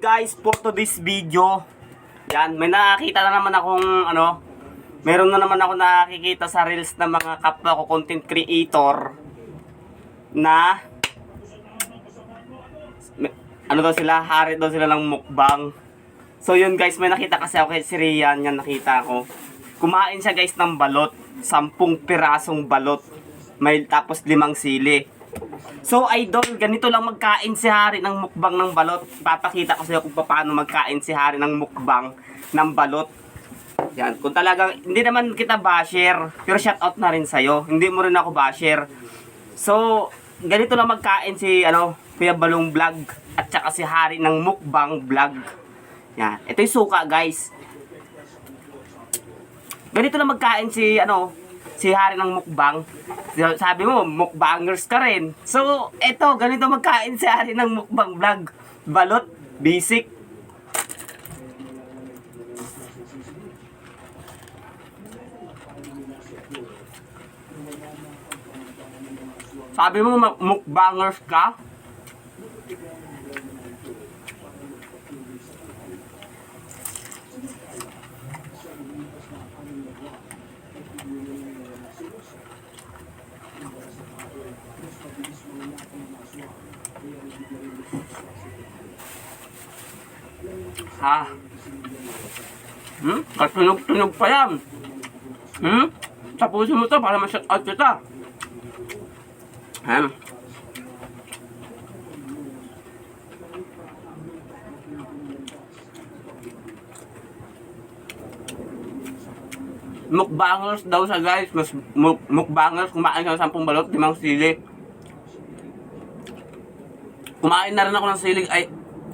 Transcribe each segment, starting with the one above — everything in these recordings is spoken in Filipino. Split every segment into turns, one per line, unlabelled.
guys, for today's video, yan, may nakakita na naman akong meron na naman ako nakikita sa reels ng mga kapwa ko content creator na daw sila, hari daw sila ng mukbang. So yun guys, may nakita kasi ako kay si Rian, yan nakita ko. Kumain siya guys ng balot, 10 pirasong balot, may tapos 5 sili. So idol, ganito lang magkain si hari ng mukbang ng balot. Papakita ko sa iyo kung paano magkain si hari ng mukbang ng balot. Yan, kung talagang hindi naman kita basher, pero shout out na rin sa iyo. Hindi mo rin ako basher. So, ganito lang magkain si Kuya Balong Vlog at saka si hari ng mukbang vlog. Yan, ito yung suka guys. Ganito lang magkain si si hari ng mukbang. Sabi mo, mukbangers ka rin. So, eto, ganito magkain si hari ng mukbang vlog. Balot, basic. Sabi mo, mukbangers ka? Ha? Katunog-tunog pa yan. Sa puso mo to para ma-shout out kita. Mukbangers daw sa guys. Mas mukbangers kumain ng 10 balot, 5 sili. Kumain na rin ako ng sili.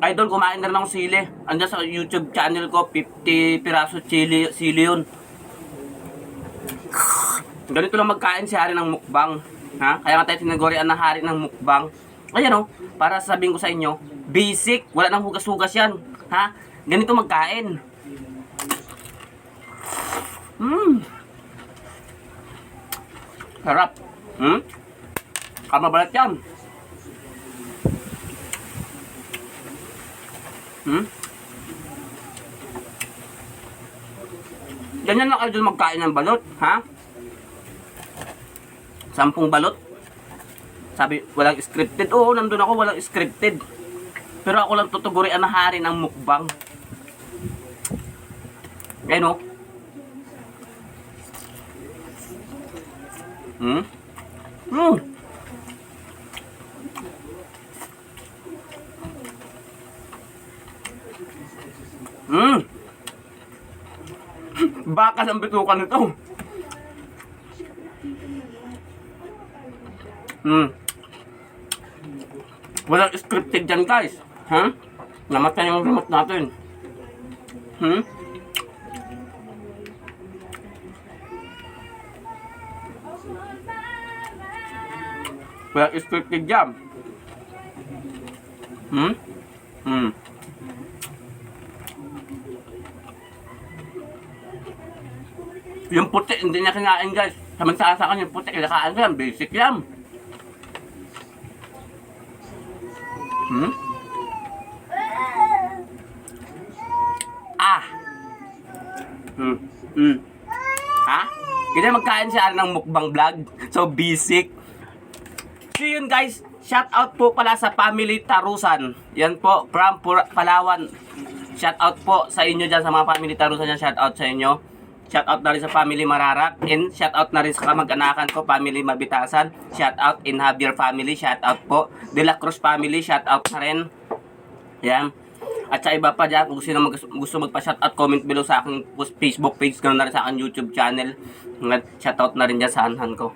Idol, kumain na rin ako sili. Andiyan sa YouTube channel ko, 50 piraso sili yun. Ganito lang magkain si hari ng mukbang. Ha? Kaya nga tayo tinagurian na hari ng mukbang. Ayan para sabihin ko sa inyo, basic, wala nang hugas-hugas yan. Ha? Ganito magkain. Sarap. Kamabalat yan. Ganyan lang kayo magkain ng balot, ha? 10 balot. Sabi, walang scripted. Oo, nandun ako, walang scripted. Pero ako lang tutugurian na hari ng mukbang. Ayan Bakas ang bitukan nito. Walang scripted dyan guys. Ha? Namatay yung remote natin. Walang scripted dyan. Yung puti, hindi niya kinain guys. Samantala sa akin yung puti, kinakain ko yan. Basic yan. Ha? Ganyan magkain siya ng mukbang vlog. So basic. So yun guys, shout out po pala sa family Tarusan. Yan po, from Palawan. Shout out po sa inyo dyan, sa mga family Tarusan yan. Shout out sa inyo. Shout out na rin sa family Mararat. And shout out na rin sa kamag-anakan ko, family Mabitasan. Shout out in Javier family. Shout out po. De La Cruz family. Shout out na rin. Yan. At sa iba pa dyan, kung gusto magpa-shout out, comment below sa aking Facebook page. Ganoon na rin sa aking YouTube channel. Shout out na rin dyan sa anhan ko.